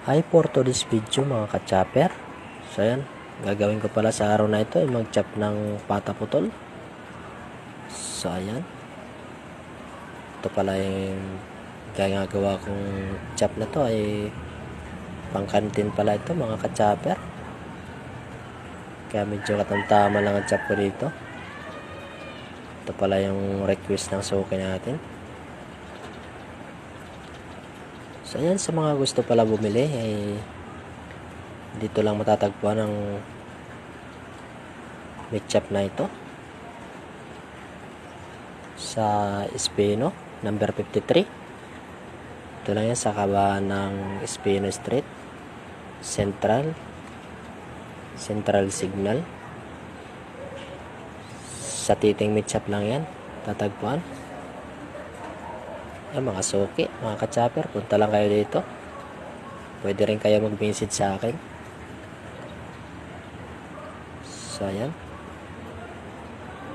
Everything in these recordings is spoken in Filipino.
Hi for today's video mga ka-chopper. So yan, gagawin ko pala sa araw na ito ay mag-chop ng pataputol. So ayan, ito pala yung gagawa kong chop na to ay pang-kantin pala ito mga ka-chopper. Kaya medyo katantama lang ang chop ko dito. Ito pala yung request ng suki natin. So ayan, sa mga gusto pala bumili ay dito lang matatagpuan ang meat chop na ito sa Espino number 53. Ito lang yan sa kabahan ng Espino Street, Central Signal. Sa Titing Meat Shop lang yan tatagpuan. Yan mga suki, mga ka-chopper, punta lang kayo dito. Pwede rin kayo mag-visit sa akin. So ayan,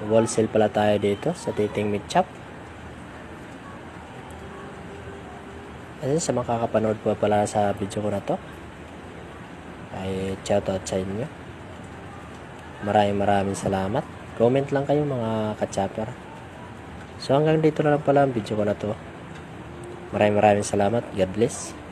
wholesale pala tayo dito sa Titing Meat Shop. Ayan, sa makakapanood po pala sa video ko na to ay shoutout sa inyo. Maraming salamat. Comment lang kayo mga ka-chopper. So hanggang dito na lang pala ang video ko na to. Maraming salamat. God bless.